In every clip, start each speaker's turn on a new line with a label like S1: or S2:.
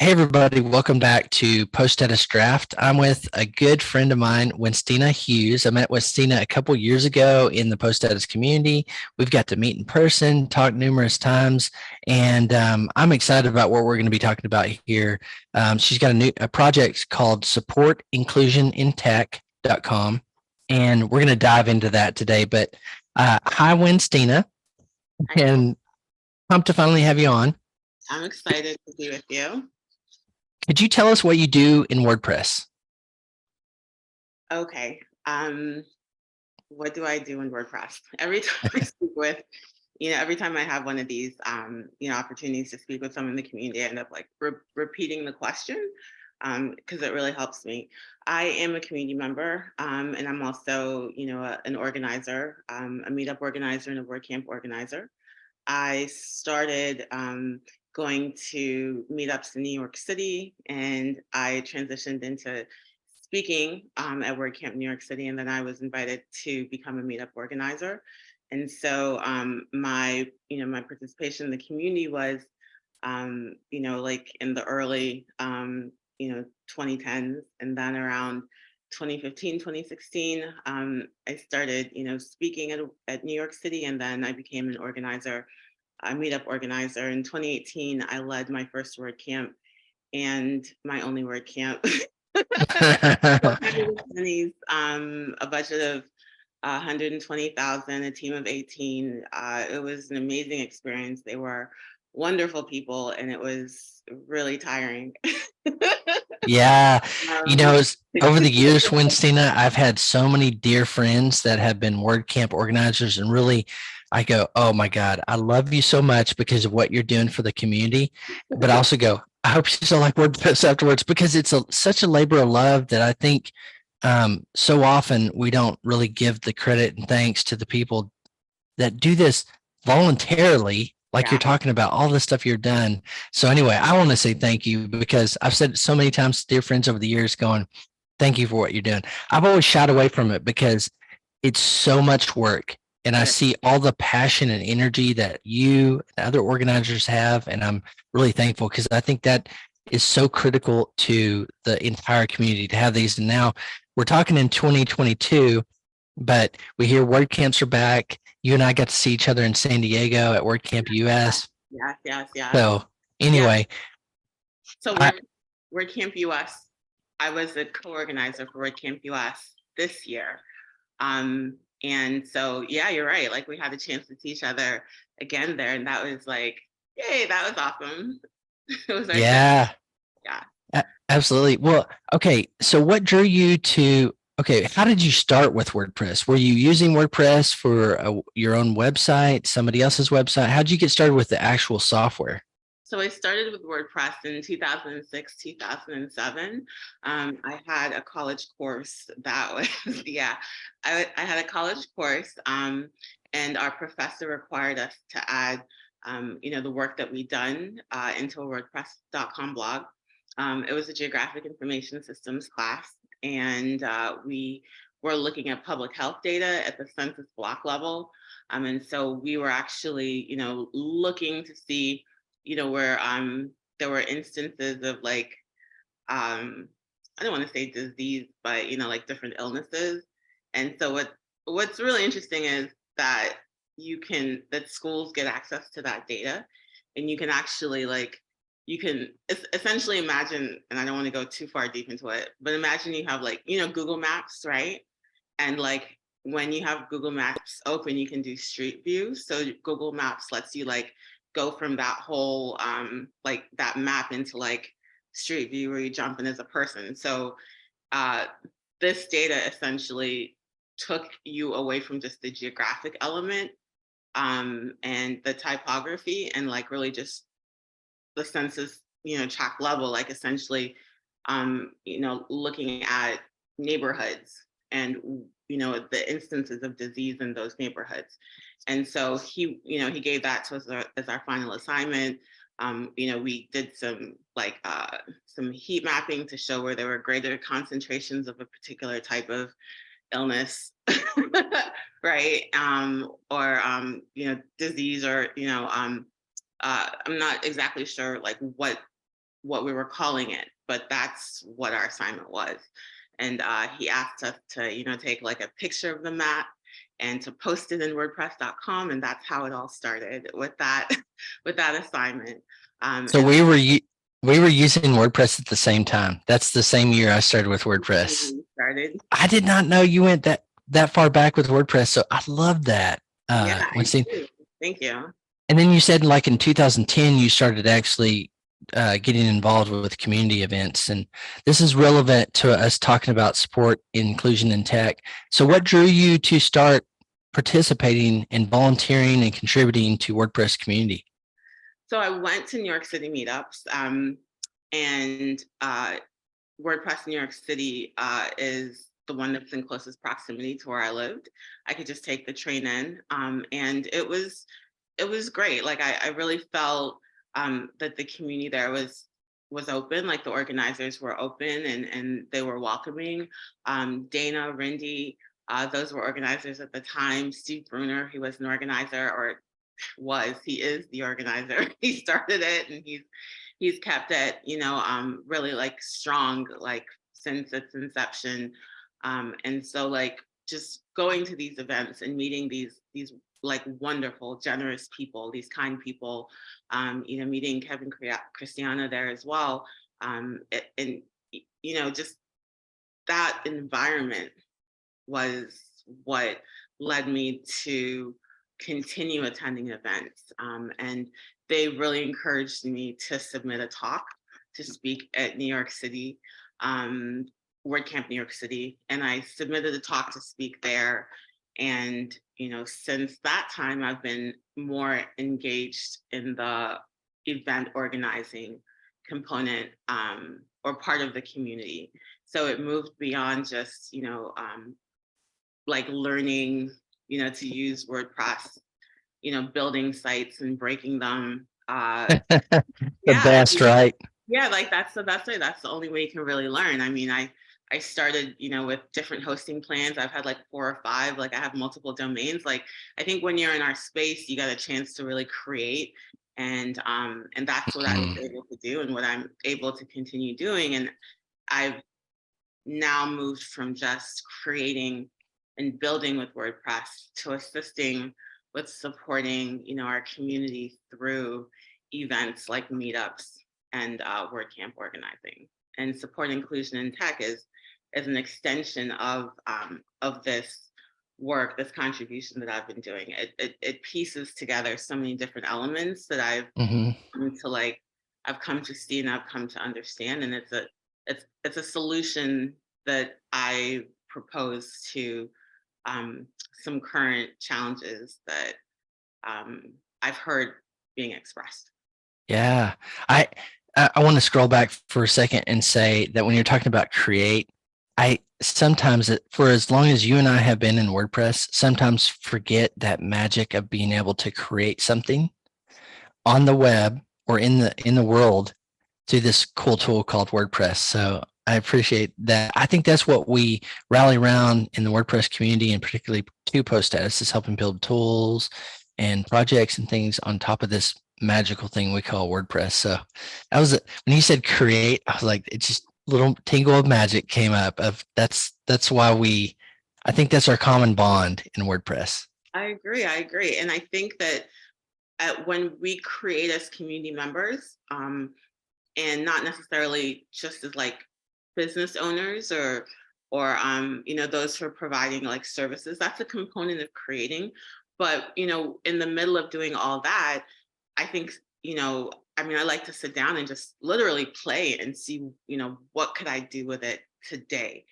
S1: Hey everybody, welcome back to Post Status Draft. I'm with a good friend of mine, Winstina Hughes. I met Winstina a couple years ago in the Post Status community. We've got to meet in person, talk numerous times, and I'm excited about what we're going to be talking about here. She's got a project called supportinclusionintech.com, and we're going to dive into that today. But hi, Winstina, and pumped to finally have you on.
S2: I'm excited to be with you.
S1: Could you tell us what you do in WordPress?
S2: Okay. What do I do in WordPress? Every time I speak with, every time I have one of these, opportunities to speak with someone in the community, I end up like repeating the question because it really helps me. I am a community member, and I'm also, an organizer, a meetup organizer and a WordCamp organizer. I started going to meetups in New York City, and I transitioned into speaking at WordCamp New York City, and then I was invited to become a meetup organizer. And so my participation in the community was, like in the early, 2010s, and then around 2015, 2016, I started, speaking at New York City, and then I became an organizer, a meetup organizer. In 2018, I led my first WordCamp and my only WordCamp. A budget of 120,000, a team of 18. It was an amazing experience. They were wonderful people, and it was really tiring.
S1: Yeah.
S2: Um,
S1: Over the years, Winstina, I've had so many dear friends that have been WordCamp organizers, and really, I go, oh my God, I love you so much because of what you're doing for the community. But I also go, I hope you still like WordPress afterwards because it's such a labor of love that I think so often we don't really give the credit and thanks to the people that do this voluntarily, like you're talking about all the stuff you've done. So anyway, I want to say thank you because I've said it so many times to dear friends over the years going, thank you for what you're doing. I've always shied away from it because it's so much work. And I see all the passion and energy that you and other organizers have. And I'm really thankful because I think that is so critical to the entire community to have these. And now we're talking in 2022, but we hear WordCamps are back. You and I got to see each other in San Diego at WordCamp US.
S2: yes.
S1: So anyway,
S2: So WordCamp US, I was a co-organizer for WordCamp US this year. And so, yeah, you're right. Like we had a chance to see each other again there. And that was like, yay, that was awesome. It was our
S1: yeah,
S2: yeah.
S1: absolutely. Well, okay. So what drew you to, okay, how did you start with WordPress? Were you using WordPress for your own website, somebody else's website? How did you get started with the actual software?
S2: So I started with WordPress in 2006, 2007. I had a college course that was, I had a college course, and our professor required us to add, the work that we'd done into a WordPress.com blog. It was a geographic information systems class, and we were looking at public health data at the census block level. And so we were actually, looking to see where there were instances of like I don't want to say disease, but like different illnesses. And so what's really interesting is that that schools get access to that data, and you can actually you can essentially imagine, and I don't want to go too far deep into it, but imagine you have like Google Maps, right? And like when you have Google Maps open, you can do street view. So Google Maps lets you like go from that whole like that map into like street view where you jump in as a person. So this data essentially took you away from just the geographic element and the typography, and like really just the census tract level, like essentially looking at neighborhoods and the instances of disease in those neighborhoods. And so he gave that to us as our final assignment. We did some heat mapping to show where there were greater concentrations of a particular type of illness, right? Or disease, or I'm not exactly sure like what what we were calling it, but that's what our assignment was. And he asked us to, take like a picture of the map and to post it in WordPress.com, and that's how it all started with that with that assignment.
S1: So
S2: And
S1: we were using WordPress at the same time. That's the same year I started with WordPress.
S2: started.
S1: I did not know you went that far back with WordPress. So I love that.
S2: Yeah, I
S1: Winston.
S2: do. Thank you.
S1: And then you said like in 2010, you started actually getting involved with community events. And this is relevant to us talking about sport, inclusion, and tech. So what drew you to start participating and volunteering and contributing to WordPress community?
S2: So I went to New York City meetups, and WordPress New York City is the one that's in closest proximity to where I lived. I could just take the train in, and it was great. Like I really felt that the community there was open, like the organizers were open and they were welcoming. Dana, Rindy, those were organizers at the time. Steve Bruner, he was an organizer, or he is the organizer. He started it and he's kept it, really like strong, like since its inception. And so like just going to these events and meeting these like wonderful, generous people, these kind people, meeting Kevin Christiana there as well. And just that environment was what led me to continue attending events. And they really encouraged me to submit a talk to speak at New York City, WordCamp New York City. And I submitted a talk to speak there. And, since that time, I've been more engaged in the event organizing component, or part of the community. So it moved beyond just, like learning, to use WordPress, building sites and breaking them.
S1: The
S2: Yeah,
S1: best, right?
S2: yeah, like that's the best way. That's the only way you can really learn. I mean, I started, with different hosting plans. I've had like 4 or 5. Like I have multiple domains. Like I think when you're in our space, you got a chance to really create, and that's what I was able to do, and what I'm able to continue doing. And I've now moved from just creating and building with WordPress to assisting with supporting, our community through events like meetups and WordCamp organizing. And support inclusion in tech is an extension of this work, this contribution that I've been doing. It pieces together so many different elements that I've come to I've come to see and I've come to understand. And it's a solution that I propose to some current challenges that I've heard being expressed.
S1: Yeah. I want to scroll back for a second and say that when you're talking about create, I sometimes, for as long as you and I have been in WordPress, sometimes forget that magic of being able to create something on the web or in the world through this cool tool called WordPress. So I appreciate that. I think that's what we rally around in the WordPress community, and particularly 2Post Status, is helping build tools and projects and things on top of this magical thing we call WordPress. So that was when you said create, I was like, it's just a little tingle of magic came up. Of that's why I think that's our common bond in WordPress.
S2: I agree. And I think that when we create as community members, and not necessarily just as like business owners or those who are providing like services, that's a component of creating. But in the middle of doing all that, I think I like to sit down and just literally play and see what could I do with it today.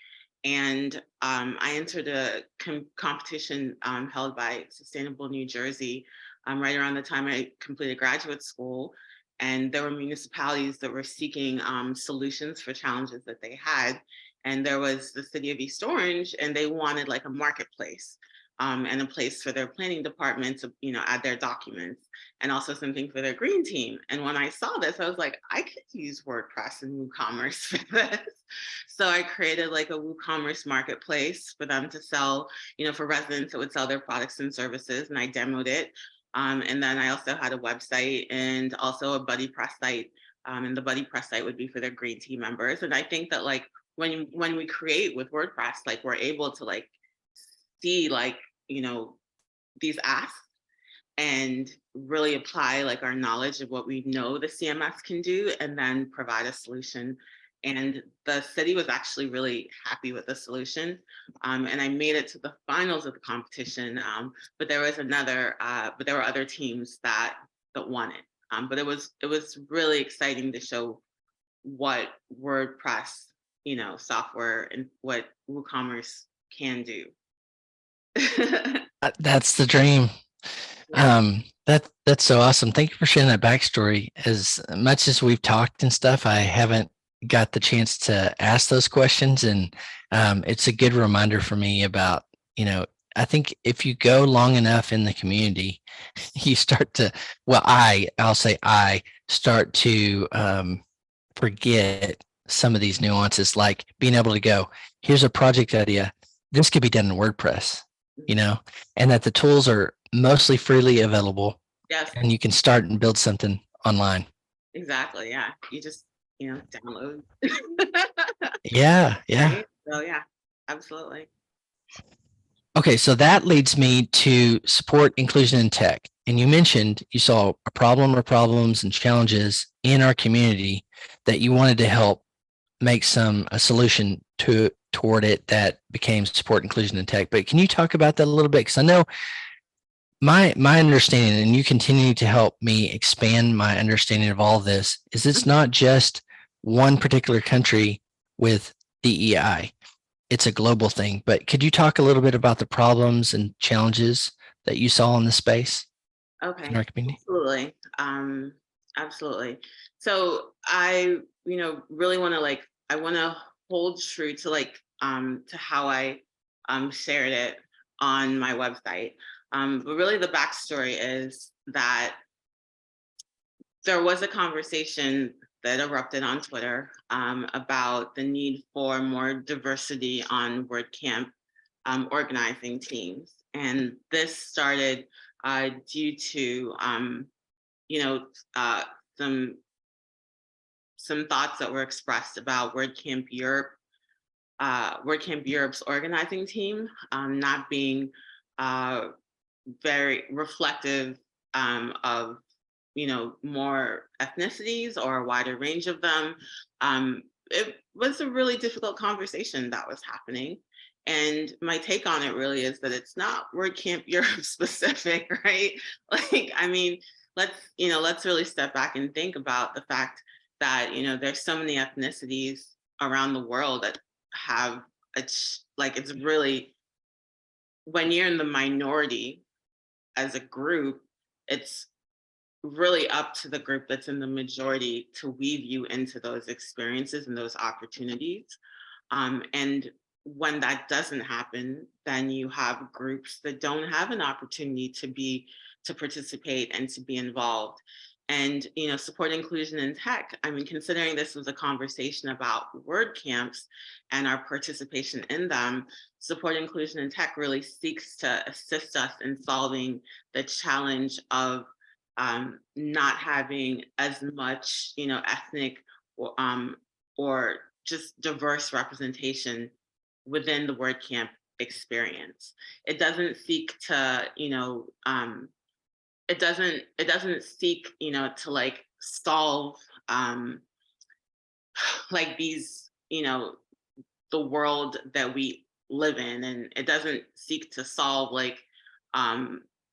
S2: And I entered a competition held by Sustainable New Jersey right around the time I completed graduate school. And there were municipalities that were seeking solutions for challenges that they had. And there was the city of East Orange, and they wanted like a marketplace and a place for their planning department to, add their documents, and also something for their green team. And when I saw this, I was like, I could use WordPress and WooCommerce for this. So I created like a WooCommerce marketplace for them to sell, for residents that would sell their products and services. And I demoed it. And then I also had a website and also a BuddyPress site and the Buddy Press site would be for their green tea members. And I think that like when we create with WordPress, like we're able to like see like, you know, these asks and really apply like our knowledge of what we know the CMS can do and then provide a solution. And the city was actually really happy with the solution. And I made it to the finals of the competition, but there was but there were other teams that won it. But it was really exciting to show what WordPress, you know, software and what WooCommerce can do.
S1: That's the dream.
S2: Yeah.
S1: That's so awesome. Thank you for sharing that backstory. As much as we've talked and stuff, I haven't got the chance to ask those questions, and it's a good reminder for me about, you know, I think if you go long enough in the community, you start to, well, I'll say I start to forget some of these nuances, like being able to go, here's a project idea. This could be done in WordPress, you know, and that the tools are mostly freely available.
S2: Yes.
S1: And you can start and build something online.
S2: Exactly. Yeah. You just, you know, download.
S1: Yeah. Yeah.
S2: Right? So yeah, absolutely.
S1: Okay. So that leads me to support inclusion in tech. And you mentioned you saw a problem or problems and challenges in our community that you wanted to help make a solution toward it that became support inclusion in tech. But can you talk about that a little bit? Because I know my understanding, and you continue to help me expand my understanding of all this, is it's not just one particular country with DEI. It's a global thing. But could you talk a little bit about the problems and challenges that you saw in the space in
S2: Okay.
S1: our community?
S2: Absolutely. Absolutely. So I, you know, really want to I want to hold true to to how I shared it on my website. But really the backstory is that there was a conversation that erupted on Twitter about the need for more diversity on WordCamp organizing teams. And this started due to, you know, some thoughts that were expressed about WordCamp Europe, WordCamp Europe's organizing team not being very reflective of, you know, more ethnicities or a wider range of them. It was a really difficult conversation that was happening. And my take on it really is that it's not WordCamp Europe specific, right? Like, I mean, let's really step back and think about the fact that, you know, there's so many ethnicities around the world that have it's really, when you're in the minority as a group, it's really up to the group that's in the majority to weave you into those experiences and those opportunities. And when that doesn't happen, then you have groups that don't have an opportunity to participate and to be involved. And, you know, support inclusion in tech, I mean, considering this was a conversation about WordCamps and our participation in them, support inclusion in tech really seeks to assist us in solving the challenge of not having as much, you know, ethnic or just diverse representation within the WordCamp experience. It doesn't seek to, you know, it doesn't seek, you know, to like solve like these, you know, the world that we live in, and it doesn't seek to solve like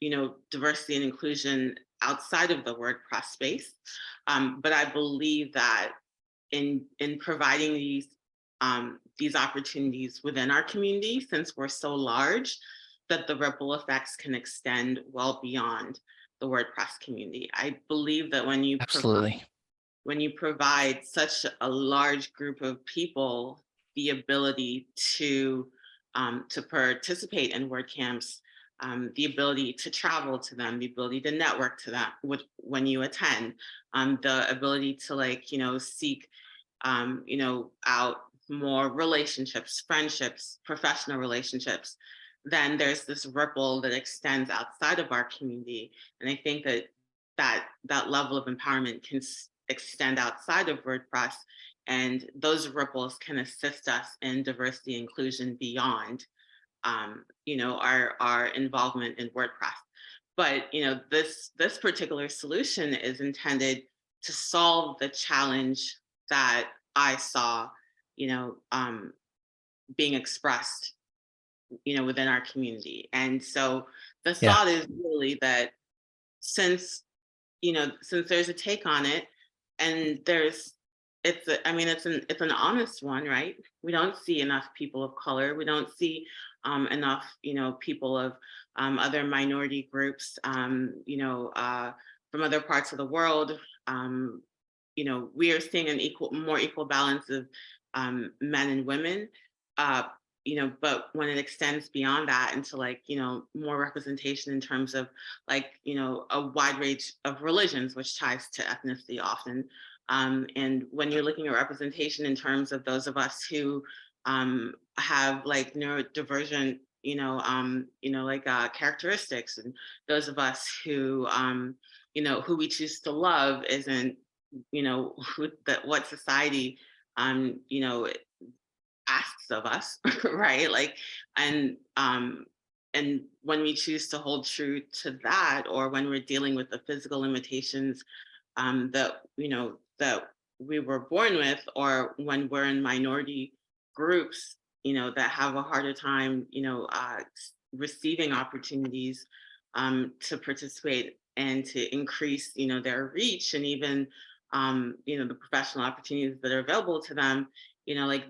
S2: you know, diversity and inclusion outside of the WordPress space. But I believe that in providing these opportunities within our community, since we're so large, that the ripple effects can extend well beyond the WordPress community. I believe that when you
S1: Absolutely.
S2: provide such a large group of people the ability to participate in WordCamps, the ability to travel to them, the ability to network to them when you attend, the ability to like, you know, seek, you know, out more relationships, friendships, professional relationships, then there's this ripple that extends outside of our community. And I think that level of empowerment can extend outside of WordPress, and those ripples can assist us in diversity inclusion beyond our involvement in WordPress. But this particular solution is intended to solve the challenge that I saw, being expressed, within our community. And so the
S1: Yeah.
S2: thought is really that since there's a take on it, and it's an honest one, right? We don't see enough people of color. We don't see enough, people of other minority groups, from other parts of the world. We are seeing an more equal balance of men and women. But when it extends beyond that into more representation in terms of a wide range of religions, which ties to ethnicity often. And when you're looking at representation in terms of those of us who have neurodivergent, characteristics, and those of us who, who we choose to love isn't, what society, asks of us, right? And when we choose to hold true to that, or when we're dealing with the physical limitations that we were born with, or when we're in minority groups, that have a harder time, receiving opportunities to participate and to increase, their reach, and even, the professional opportunities that are available to them,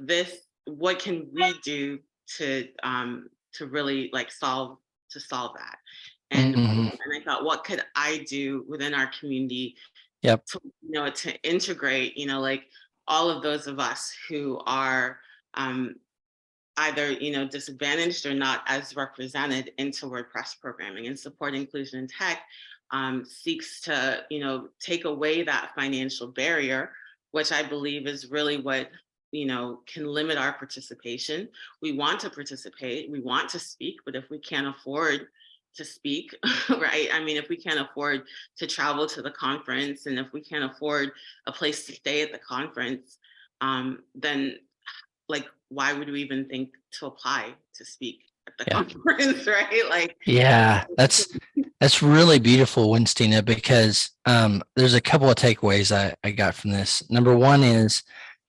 S2: this, what can we do to really solve that? And
S1: Mhm.
S2: and I thought, what could I do within our community
S1: Yep.
S2: to integrate, all of those of us who are either, disadvantaged or not as represented into WordPress programming. And Support Inclusion in Tech seeks to, take away that financial barrier, which I believe is really what, can limit our participation. We want to participate, we want to speak, but if we can't afford to speak, right? I mean, if we can't afford to travel to the conference, and if we can't afford a place to stay at the conference, then why would we even think to apply to speak at the
S1: Yeah.
S2: conference, right?
S1: Yeah. That's really beautiful, Winstina, because there's a couple of takeaways I got from this. Number one is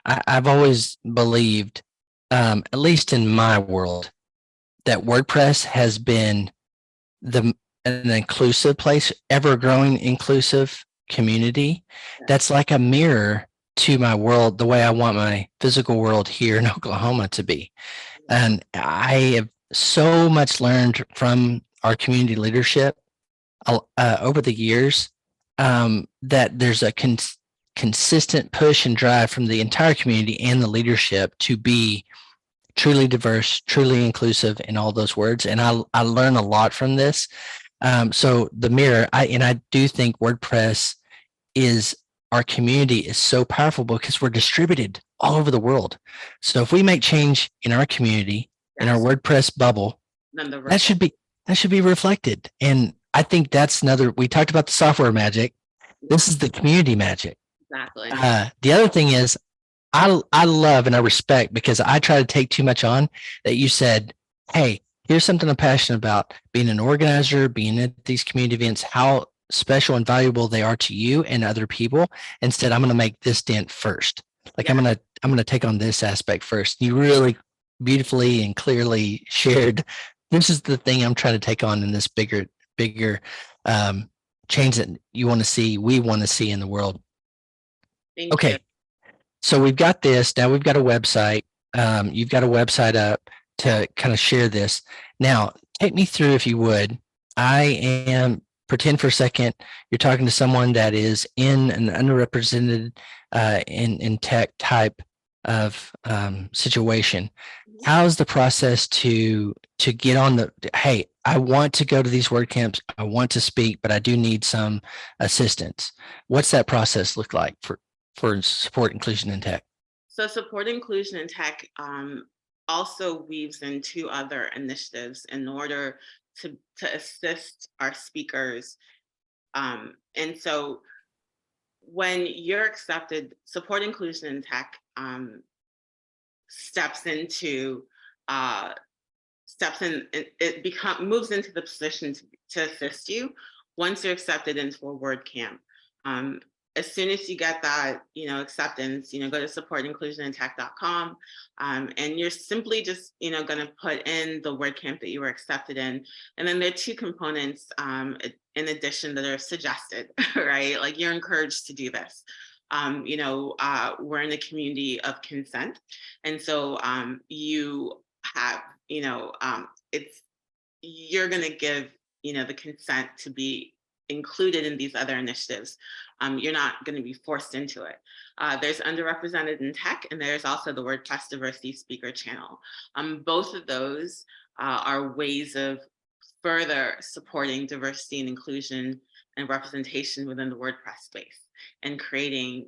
S1: I've always believed, at least in my world, that WordPress has been an inclusive place, ever growing inclusive community. That's like a mirror to my world, the way I want my physical world here in Oklahoma to be. And I have so much learned from our community leadership over the years, that there's a consistent push and drive from the entire community and the leadership to be truly diverse, truly inclusive in all those words. And I learn a lot from this. So the mirror, I do think WordPress is, our community is so powerful because we're distributed all over the world. So if we make change in our community, in our WordPress bubble, that should be reflected. And I think that's another, we talked about the software magic. This is the community magic.
S2: Exactly.
S1: The other thing is, I love and I respect, because I try to take too much on, that you said, hey, here's something I'm passionate about, being an organizer, being at these community events, how special and valuable they are to you and other people. Instead, I'm going to make this dent first. I'm going to take on this aspect first. You really beautifully and clearly shared, this is the thing I'm trying to take on in this bigger change that you want to see, we want to see in the world.
S2: Thank you.
S1: So we've got this, now we've got a website. You've got a website up to kind of share this. Now, take me through, if you would. Pretend for a second, you're talking to someone that is in an underrepresented in tech type of situation. How's the process to get on the, hey, I want to go to these WordCamps, I want to speak, but I do need some assistance. What's that process look like for Support Inclusion in Tech?
S2: So Support Inclusion in Tech also weaves in two other initiatives in order to assist our speakers. And so when you're accepted, support inclusion in tech steps into moves into the position to assist you once you're accepted into a WordCamp. As soon as you get that, acceptance, go to supportinclusionintech.com, and you're simply just, going to put in the WordCamp that you were accepted in. And then there are two components in addition that are suggested, right? Like, you're encouraged to do this. We're in a community of consent. And so you have, you're going to give, the consent to be included in these other initiatives. You're not going to be forced into it. There's underrepresented in tech, and there's also the WordPress diversity speaker channel. Both of those are ways of further supporting diversity and inclusion and representation within the WordPress space, and creating,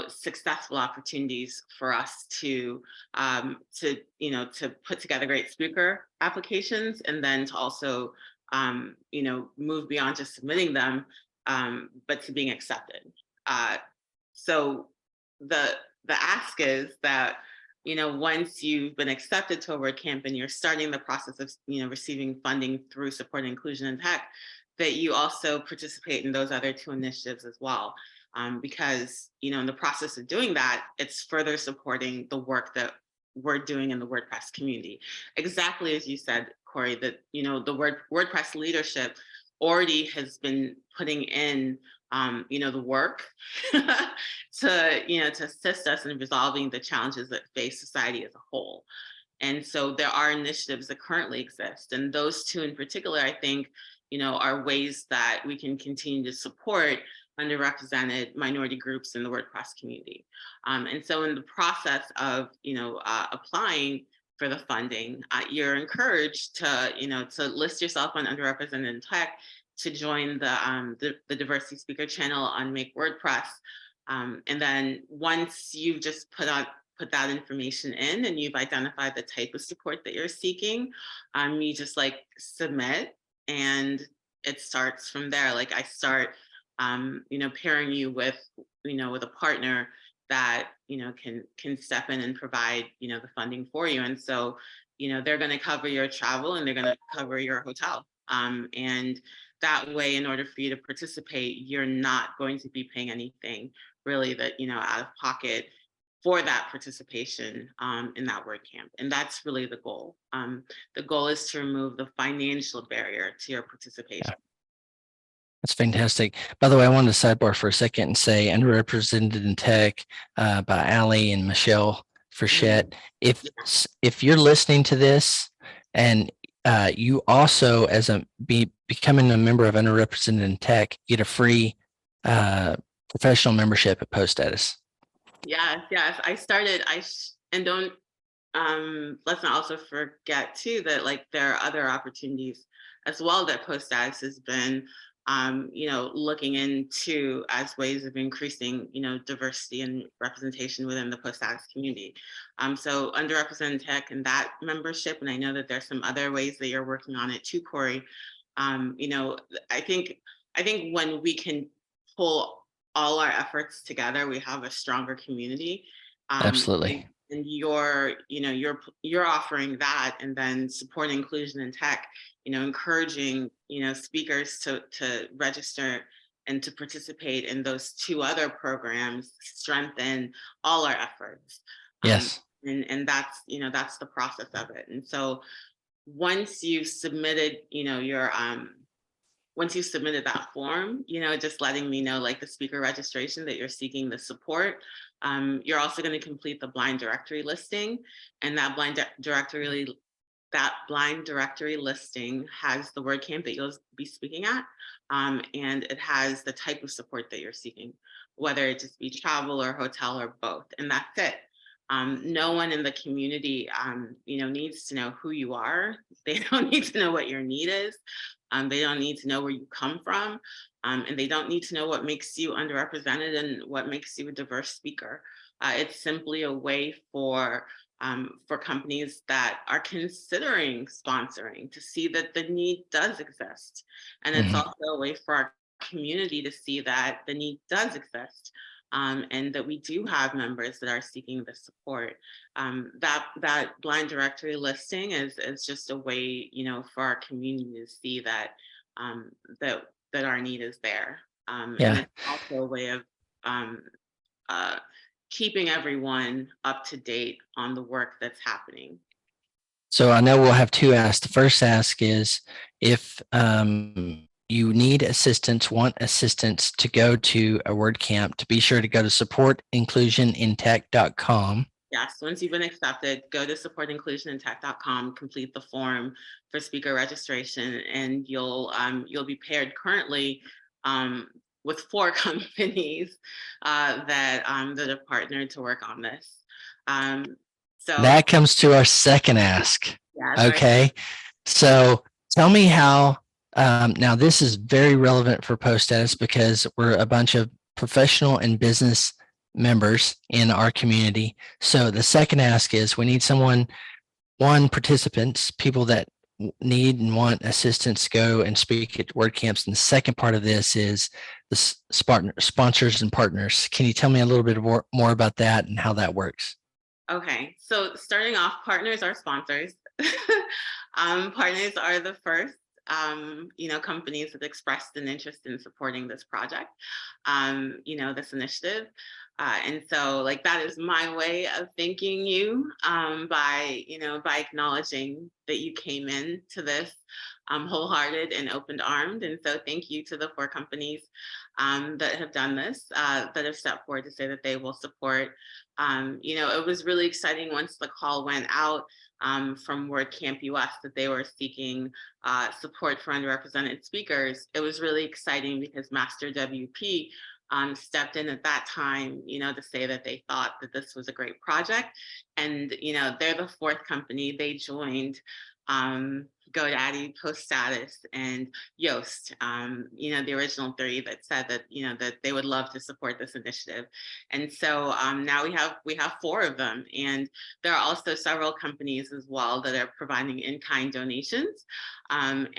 S2: successful opportunities for us to put together great speaker applications, and then to also move beyond just submitting them, but to being accepted. So the ask is that, once you've been accepted to a WordCamp and you're starting the process of, receiving funding through Support Inclusion in Tech, that you also participate in those other two initiatives as well. Because, in the process of doing that, it's further supporting the work that we're doing in the WordPress community. Exactly as you said, Cory, that, the WordPress leadership already has been putting in, the work to assist us in resolving the challenges that face society as a whole. And so there are initiatives that currently exist. And those two in particular, I think, are ways that we can continue to support underrepresented minority groups in the WordPress community. And so in the process of, applying for the funding, you're encouraged to list yourself on underrepresented in tech, to join the diversity speaker channel on Make WordPress. And then once you've just put that information in and you've identified the type of support that you're seeking, you just submit, and it starts from there. Like, I start, pairing you with a partner that, can step in and provide, the funding for you. And so, they're going to cover your travel, and they're going to cover your hotel. And that way, in order for you to participate, you're not going to be paying anything really that, out of pocket for that participation in that WordCamp. And that's really the goal. The goal is to remove the financial barrier to your participation.
S1: Yeah. That's fantastic. By the way, I wanted to sidebar for a second and say Underrepresented in Tech by Ali and Michelle Frechette. If you're listening to this and you also, as becoming a member of Underrepresented in Tech, get a free professional membership at Post Status.
S2: Yes. I started. And don't let's not also forget too that there are other opportunities as well that Post Status has been looking into as ways of increasing diversity and representation within the Post Status community. So underrepresented tech and that membership, and I know that there's some other ways that you're working on it too, Cory. I think when we can pull all our efforts together, we have a stronger community.
S1: Absolutely.
S2: And you're offering that, and then Support Inclusion in Tech, encouraging, speakers to register and to participate in those two other programs, strengthen all our efforts.
S1: Yes.
S2: And that's, that's the process of it. And so once you've submitted, once you submitted that form, just letting me know the speaker registration that you're seeking the support, you're also going to complete the blind directory listing, and that blind directory listing has the WordCamp that you'll be speaking at, and it has the type of support that you're seeking, whether it just be travel or hotel or both, and that's it. No one in the community, needs to know who you are. They don't need to know what your need is. They don't need to know where you come from, and they don't need to know what makes you underrepresented and what makes you a diverse speaker. It's simply a way for companies that are considering sponsoring to see that the need does exist. And it's also a way for our community to see that the need does exist. And that we do have members that are seeking the support. That blind directory listing is just a way, for our community to see that that our need is there. And
S1: Yeah.
S2: it's also a way of uh, keeping everyone up to date on the work that's happening.
S1: So I know we'll have two asks. The first ask is if you need assistance, want assistance to go to a WordCamp, to be sure to go to supportinclusionintech.com.
S2: Yes, once you've been accepted, go to supportinclusionintech.com, complete the form for speaker registration, and you'll be paired currently with 4 companies that are partnered to work on this. So
S1: that comes to our second ask.
S2: yeah,
S1: Okay. So tell me how, now this is very relevant for Post Status because we're a bunch of professional and business members in our community. So the second ask is we need participants, people that need and want assistance to go and speak at WordCamps. And the second part of this is the sponsors and partners. Can you tell me a little bit more about that and how that works?
S2: Okay, so starting off, partners are sponsors. Partners are the first, companies that expressed an interest in supporting this project, this initiative. And so like that is my way of thanking you by acknowledging that you came into this wholehearted and open-armed. And so thank you to the 4 companies that have done this, that have stepped forward to say that they will support. It was really exciting once the call went out from WordCamp US that they were seeking support for underrepresented speakers. It was really exciting because Master WP stepped in at that time, to say that they thought that this was a great project. And, they're the 4th company. They joined GoDaddy, Post Status, and Yoast, the original 3 that said that, that they would love to support this initiative. And so now we have 4 of them. And there are also several companies as well that are providing in-kind donations. And,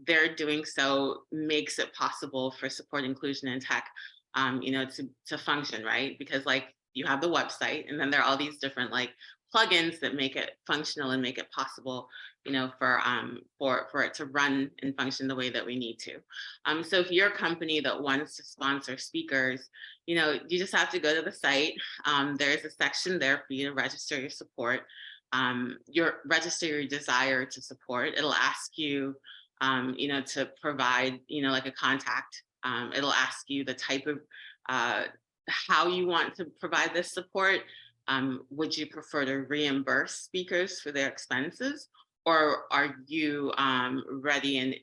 S2: they're doing so makes it possible for Support Inclusion in Tech, to function, right? Because like you have the website and then there are all these different like plugins that make it functional and make it possible, for it to run and function the way that we need to. So if you're a company that wants to sponsor speakers, you just have to go to the site. There's a section there for you to register your support, register your desire to support. It'll ask you, to provide, like a contact. It'll ask you the type of how you want to provide this support. Would you prefer to reimburse speakers for their expenses, or are you ready and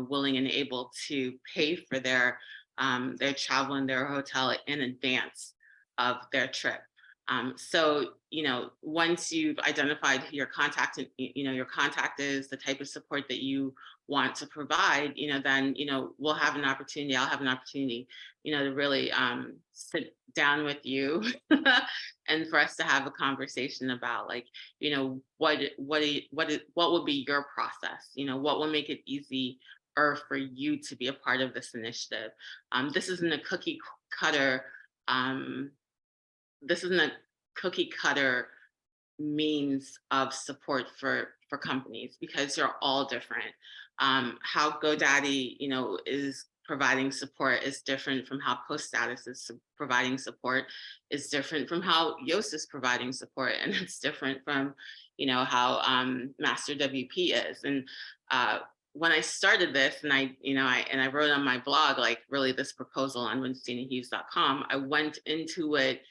S2: willing and able to pay for their travel and their hotel in advance of their trip? So once you've identified who your contact, your contact is, the type of support that you want to provide, then we'll have an opportunity. I'll have an opportunity, to really sit down with you and for us to have a conversation about like, what would be your process? What will make it easy for you to be a part of this initiative? This isn't a cookie cutter. This isn't a cookie cutter means of support for companies, because they're all different. How GoDaddy, is providing support is different from how Post Status is providing support, is different from how Yoast is providing support, and it's different from, how Master WP is. And when I started this, and I wrote on my blog, like really this proposal on WinstinaHughes.com, I went into it,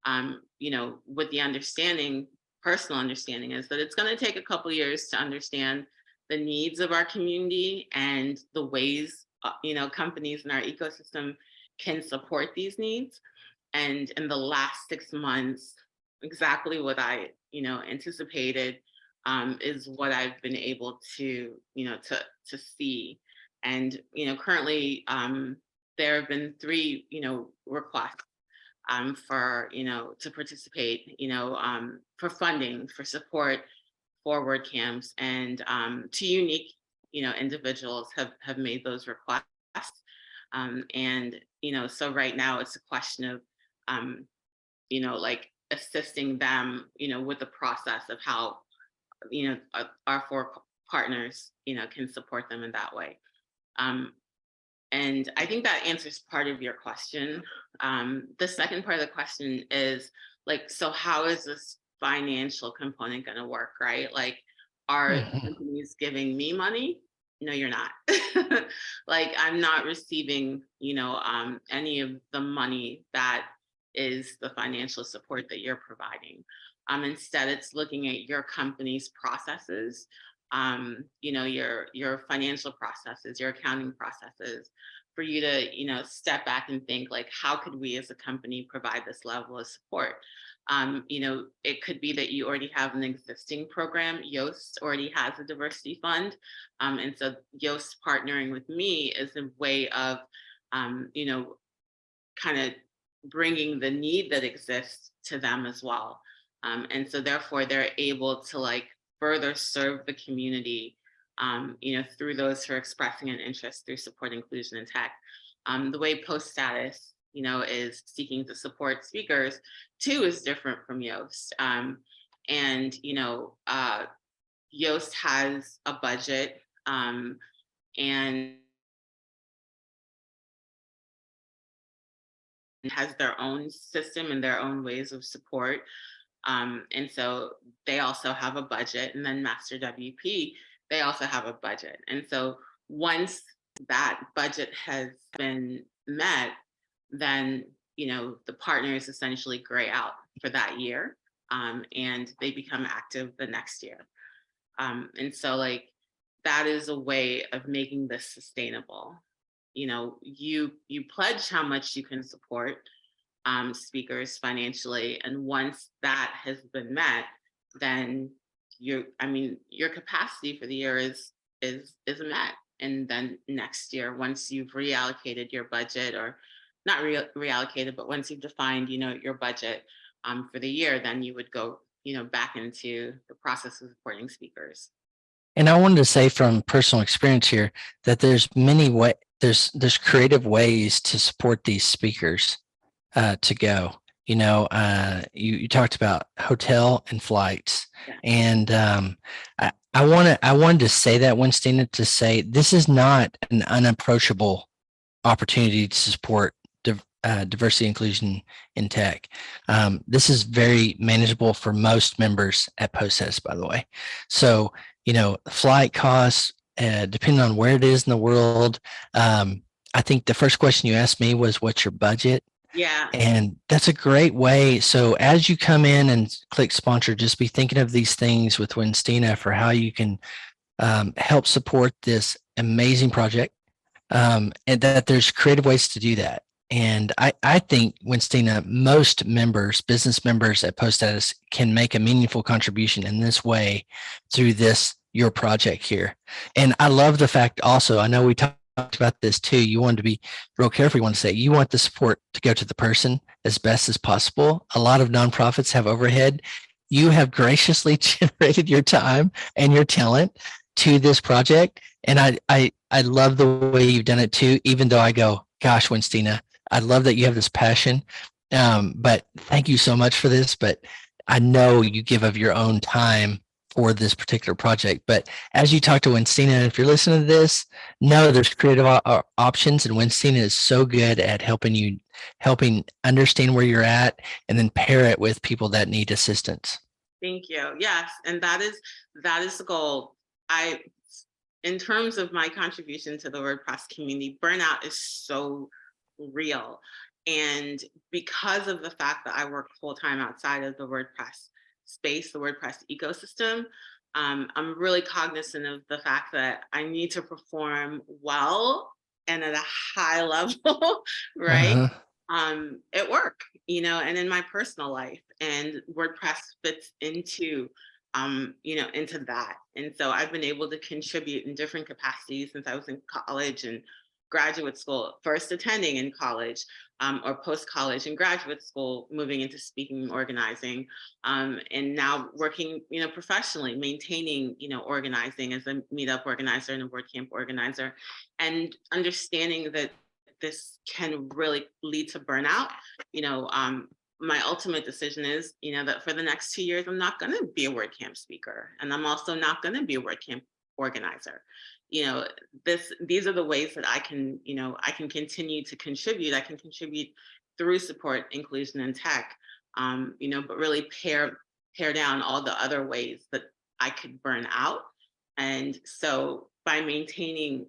S2: with the understanding, personal understanding, is that it's going to take a couple years to understand the needs of our community and the ways, companies in our ecosystem can support these needs. And in the last 6 months, exactly what I, anticipated is what I've been able to, to see. And, currently there have been 3, requests for, to participate, for funding, for support for WordCamps, and 2 unique, individuals have made those requests. And, so right now it's a question of, like assisting them, with the process of how, our four partners, can support them in that way. Um, and I think that answers part of your question. The second part of the question is like, so how is this financial component going to work, right? Like, are
S1: Mhm.
S2: companies giving me money? No, you're not. Like, I'm not receiving, any of the money that is the financial support that you're providing. Instead, it's looking at your company's processes, your financial processes, your accounting processes, for you to, step back and think like, how could we as a company provide this level of support? It could be that you already have an existing program. Yoast already has a diversity fund. And so Yoast partnering with me is a way of, kind of bringing the need that exists to them as well. And so therefore they're able to like further serve the community, through those who are expressing an interest through support inclusion in tech. The way Post Status, is seeking to support speakers too is different from Yoast. And, Yoast has a budget, and has their own system and their own ways of support. And so they also have a budget, and then Master WP, they also have a budget. And so once that budget has been met, then, the partners essentially gray out for that year, and they become active the next year. And so like, that is a way of making this sustainable. You pledge how much you can support speakers financially, and once that has been met, then your capacity for the year is met. And then next year, once you've reallocated your budget, or not reallocated, but once you've defined, your budget for the year, then you would go, back into the process of supporting speakers.
S1: And I wanted to say from personal experience here that there's there's creative ways to support these speakers to go. You talked about hotel and flights,
S2: Yeah.
S1: and I wanted to say that, Winstina, to say this is not an unapproachable opportunity to support diversity inclusion in tech. This is very manageable for most members at PostS, by the way. So, flight costs, depending on where it is in the world. I think the first question you asked me was, what's your budget?
S2: Yeah.
S1: And that's a great way. So as you come in and click sponsor, just be thinking of these things with Winstina for how you can help support this amazing project, and that there's creative ways to do that. And I think, Winstina, most members, business members at Post Status, can make a meaningful contribution in this way through your project here. And I love the fact also, I know we talked about this too, you want to be real careful. You want to say you want the support to go to the person as best as possible. A lot of nonprofits have overhead. You have graciously generated your time and your talent to this project. And I love the way you've done it too, even though I go, gosh, Winstina, I love that you have this passion. But thank you so much for this. But I know you give of your own time for this particular project. But as you talk to Winstina, if you're listening to this, know there's creative options, and Winstina is so good at helping understand where you're at and then pair it with people that need assistance.
S2: Thank you. Yes, and that is the goal. In terms of my contribution to the WordPress community, burnout is so real. And because of the fact that I work full-time outside of the WordPress space, the WordPress ecosystem, I'm really cognizant of the fact that I need to perform well and at a high level, right? At work, and in my personal life. And WordPress fits into into that. And so I've been able to contribute in different capacities since I was in college and graduate school, first attending in college, or post-college and graduate school, moving into speaking and organizing, and now working, professionally, maintaining, organizing as a meetup organizer and a WordCamp organizer, and understanding that this can really lead to burnout, my ultimate decision is, that for the next 2 years, I'm not going to be a WordCamp speaker, and I'm also not going to be a WordCamp organizer. These are the ways that I can continue to contribute. I can contribute through support, inclusion, and tech, but really pare down all the other ways that I could burn out. And so by maintaining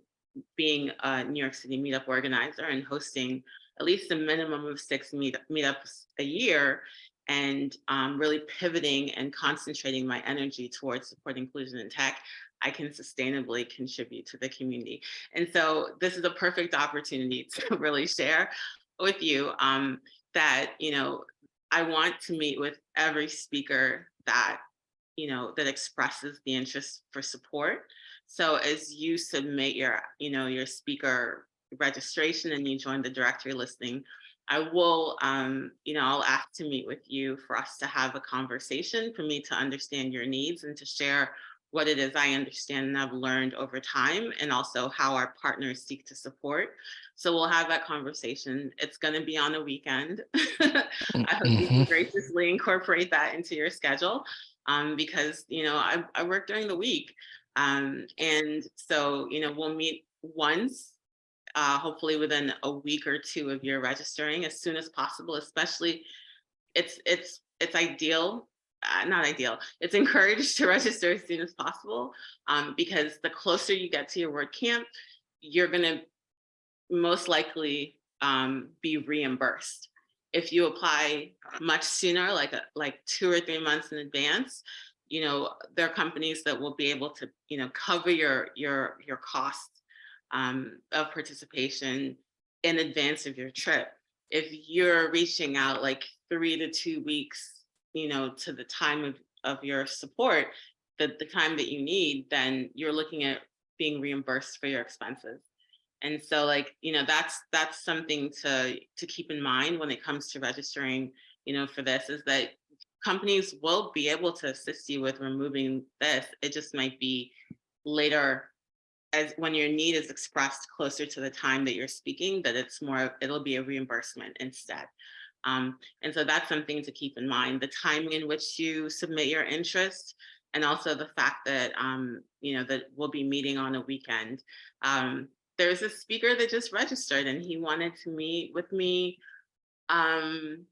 S2: being a New York City meetup organizer and hosting at least a minimum of 6 meetups a year, and really pivoting and concentrating my energy towards support, inclusion, and tech, I can sustainably contribute to the community. And so this is a perfect opportunity to really share with you that, I want to meet with every speaker that, that expresses the interest for support. So as you submit your speaker registration and you join the directory listing, I will, I'll ask to meet with you for us to have a conversation, for me to understand your needs and to share what it is I understand and I've learned over time, and also how our partners seek to support. So we'll have that conversation. It's going to be on a weekend. I hope you can graciously incorporate that into your schedule, because, I work during the week. And so, we'll meet once, hopefully within a week or two of your registering, as soon as possible. Especially, it's ideal, not ideal, it's encouraged to register as soon as possible, because the closer you get to your WordCamp, you're going to most likely be reimbursed. If you apply much sooner, like 2 or 3 months in advance, there are companies that will be able to, cover your costs of participation in advance of your trip. If you're reaching out like 3 to 2 weeks, to the time of your support, the time that you need, then you're looking at being reimbursed for your expenses. And so, that's something to keep in mind when it comes to registering, for this, is that companies will be able to assist you with removing this. It just might be later, as when your need is expressed closer to the time that you're speaking, that it'll be a reimbursement instead. And so that's something to keep in mind: the timing in which you submit your interest, and also the fact that, that we'll be meeting on a weekend. There's a speaker that just registered, and he wanted to meet with me on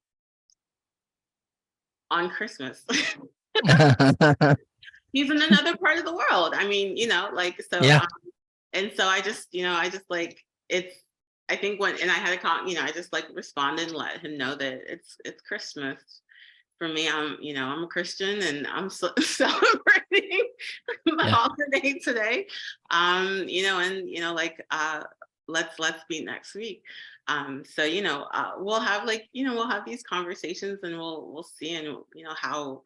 S2: Christmas. He's in another part of the world. I mean, so,
S1: Yeah.
S2: and so I just I think and I had a I just responded and let him know that it's Christmas. For me, I'm a Christian, and I'm celebrating the holiday today. Let's meet next week. So we'll have we'll have these conversations, and we'll see, and how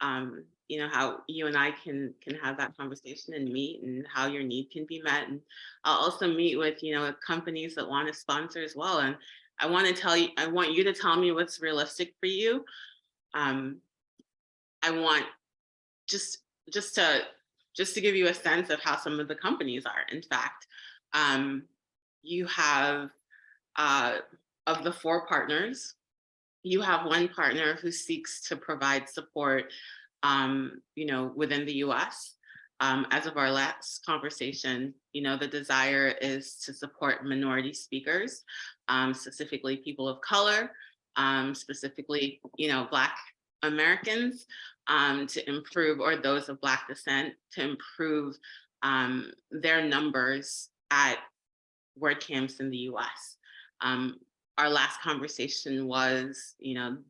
S2: how you and I can have that conversation and meet, and how your need can be met. And I'll also meet with companies that want to sponsor as well. And I want you to tell me what's realistic for you. I want just to give you a sense of how some of the companies are. In fact, you have of the 4 partners, you have one partner who seeks to provide support, within the U.S. As of our last conversation, the desire is to support minority speakers, specifically people of color, specifically, Black Americans, to improve, or those of Black descent, to improve their numbers at WordCamps in the U.S. Our last conversation was,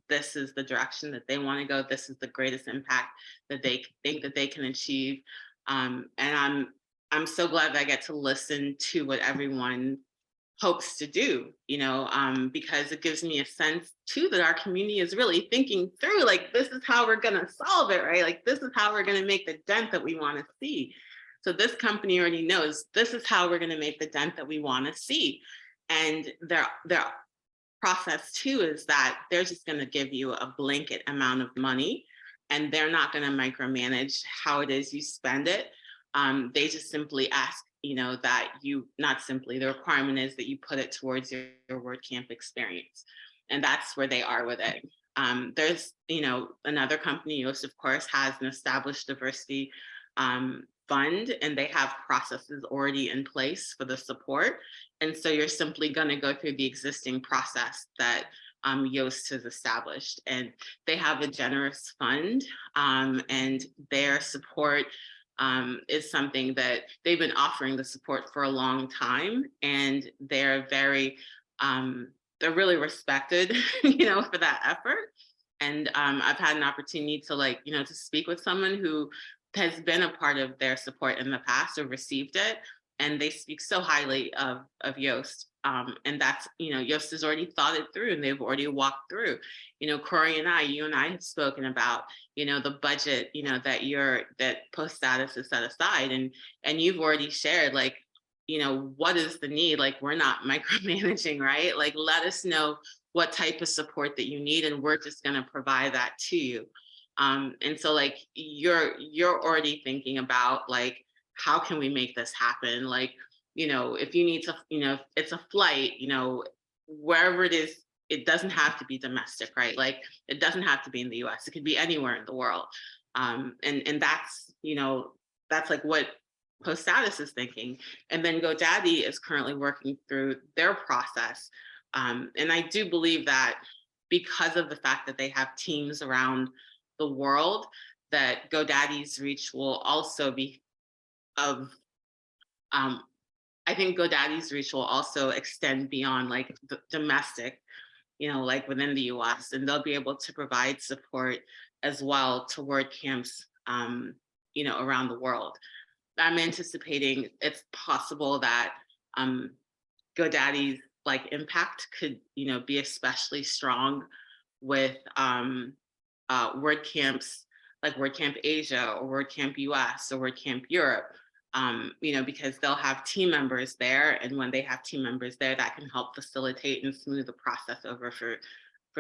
S2: this is the direction that they want to go. This is the greatest impact that they think that they can achieve. And I'm so glad that I get to listen to what everyone hopes to do, because it gives me a sense too that our community is really thinking through, this is how we're going to solve it, right? This is how we're going to make the dent that we want to see. So this company already knows this is how we're going to make the dent that we want to see. And their process too is that they're just going to give you a blanket amount of money, and they're not going to micromanage how it is you spend it. They just simply ask, that you, not simply, the requirement is that you put it towards your WordCamp experience. And that's where they are with it. There's, another company, Yoast, of course, has an established diversity fund, and they have processes already in place for the support. And so you're simply going to go through the existing process that Yoast has established. And they have a generous fund, and their support is something that they've been offering the support for a long time. And they're they're really respected, for that effort. And I've had an opportunity to to speak with someone who has been a part of their support in the past or received it. And they speak so highly of Yoast. And that's, Yoast has already thought it through, and they've already walked through. Cory and you and I have spoken about, the budget, that post status is set aside. And you've already shared, what is the need? We're not micromanaging, right? Let us know what type of support that you need, and we're just going to provide that to you. And so you're already thinking about how can we make this happen? If you need to, if it's a flight, wherever it is, it doesn't have to be domestic, right? It doesn't have to be in the US. It could be anywhere in the world. And that's, that's what Post Status is thinking. And then GoDaddy is currently working through their process. And I do believe that because of the fact that they have teams around the world, that GoDaddy's reach will also be I think GoDaddy's reach will also extend beyond the domestic, within the US, and they'll be able to provide support as well to WordCamps, around the world. I'm anticipating it's possible that GoDaddy's impact could, be especially strong with WordCamps like WordCamp Asia or WordCamp US or WordCamp Europe, because they'll have team members there. And when they have team members there, that can help facilitate and smooth the process over for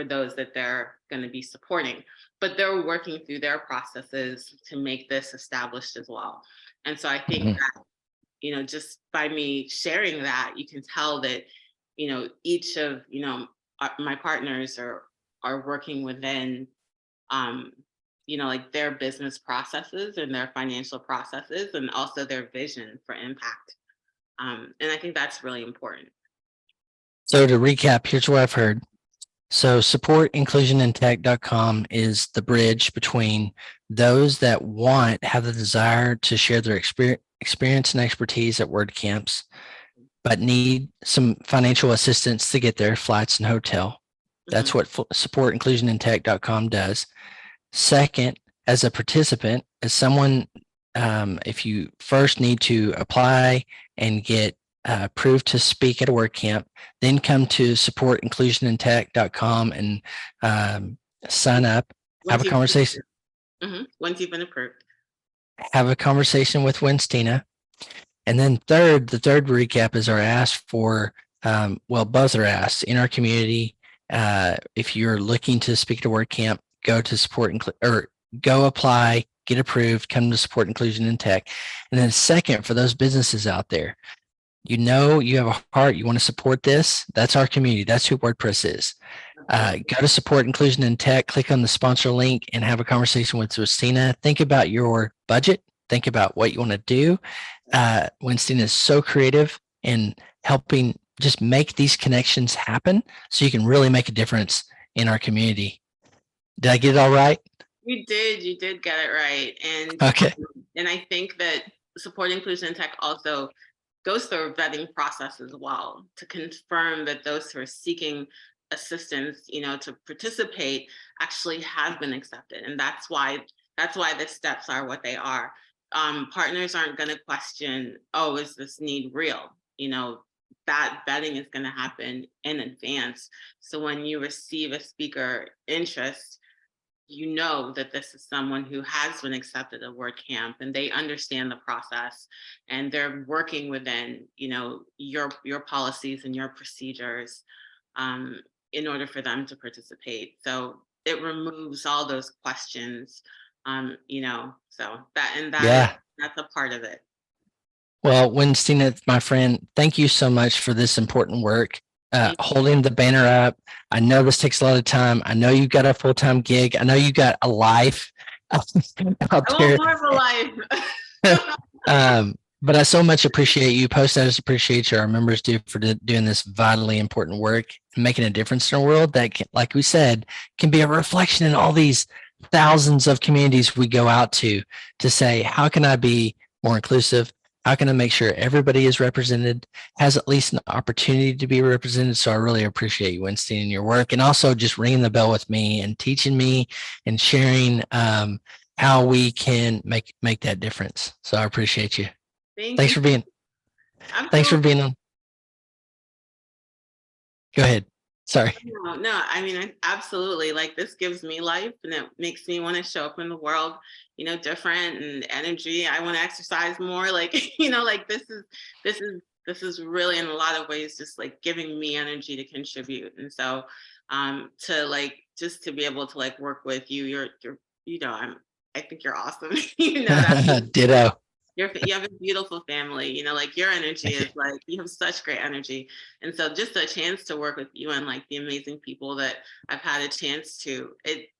S2: those that they're going to be supporting. But they're working through their processes to make this established as well. And so I think that, just by me sharing that, you can tell that, each of, my partners are working within, their business processes and their financial processes, and also their vision for impact. And I think that's really important.
S1: So to recap, here's what I've heard. So supportinclusionintech.com is the bridge between those that have the desire to share their experience and expertise at WordCamps, but need some financial assistance to get there, flights and hotel. That's what supportinclusionintech.com does. Second, as a participant, as someone, if you first need to apply and get approved to speak at a WordCamp, then come to supportinclusionintech.com and sign up, have a conversation.
S2: Once you've been approved.
S1: Have a conversation with Winstina. And then the third recap is our ask for, both are asked in our community. If you're looking to speak to WordCamp, go to go apply, get approved, come to Support Inclusion in Tech. And then second, for those businesses out there, you have a heart, you want to support this, that's our community. That's who WordPress is. Go to Support Inclusion in Tech, click on the sponsor link and have a conversation with Winstina. Think about your budget. Think about what you want to do. Winstina is so creative in helping just make these connections happen so you can really make a difference in our community. Did I get it all right?
S2: You did get it right. And
S1: okay.
S2: And I think that Support Inclusion in Tech also goes through a vetting process as well to confirm that those who are seeking assistance, to participate actually have been accepted. And that's why the steps are what they are. Partners aren't going to question, oh, is this need real? That vetting is going to happen in advance. So when you receive a speaker interest, you know that this is someone who has been accepted at WordCamp and they understand the process and they're working within, your policies and your procedures in order for them to participate. So it removes all those questions, so that's a part of it.
S1: Well, Winstina, my friend, thank you so much for this important work. Holding the banner up. I know this takes a lot of time. I know you've got a full-time gig. I know you got a life out
S2: I
S1: there.
S2: want more of a life.
S1: But I so much appreciate you. Post Editors appreciate you. Our members do for doing this vitally important work and making a difference in the world that, can, like we said, can be a reflection in all these thousands of communities we go out to say, how can I be more inclusive? How can I make sure everybody is represented, has at least an opportunity to be represented? So I really appreciate you, Winston, and your work, and also just ringing the bell with me and teaching me and sharing how we can make that difference. So I appreciate you. Thanks for being. Thanks for being on. Go ahead. Sorry.
S2: No, I mean, absolutely. Like, this gives me life, and it makes me want to show up in the world, you know, different and energy. I want to exercise more. Like, you know, like this is really in a lot of ways just like giving me energy to contribute. And so, to like just to be able to like work with you, you're you know, I think you're awesome. You know that.
S1: Ditto.
S2: You have a beautiful family, you know, like your energy is like, you have such great energy. And so just a chance to work with you and like the amazing people that I've had a chance to, it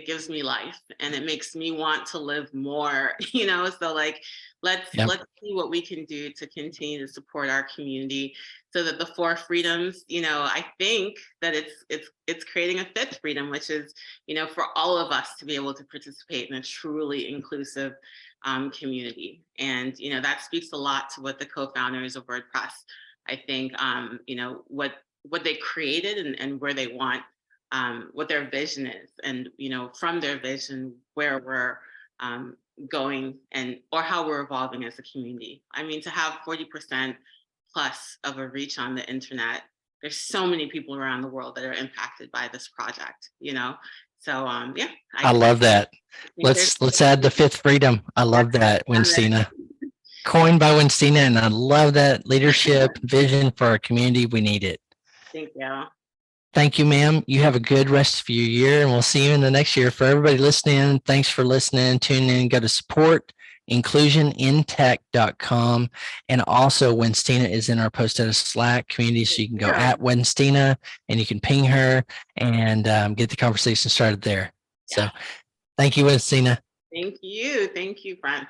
S2: gives me life, and it makes me want to live more, you know? So like, let's see what we can do to continue to support our community so that the 4 freedoms, you know, I think that it's creating a 5th freedom, which is, you know, for all of us to be able to participate in a truly inclusive community. And, you know, that speaks a lot to what the co-founders of WordPress, I think, you know, what they created and where they want, what their vision is, and, you know, from their vision, where we're going and or how we're evolving as a community. I mean, to have 40% plus of a reach on the internet, there's so many people around the world that are impacted by this project, you know? So yeah,
S1: I love that. Let's add the 5th freedom. I love that, Winstina. Coined by Winstina, and I love that leadership vision for our community. We need it.
S2: Thank you.
S1: Thank you, ma'am. You have a good rest of your year, and we'll see you in the next year. For everybody listening, thanks for listening. Tune in. Go to supportinclusionintech.com. And also, Winstina is in our Post Editors Slack community, so you can go at Winstina and you can ping her and get the conversation started there. So thank you, Winstina.
S2: Thank you, Brent.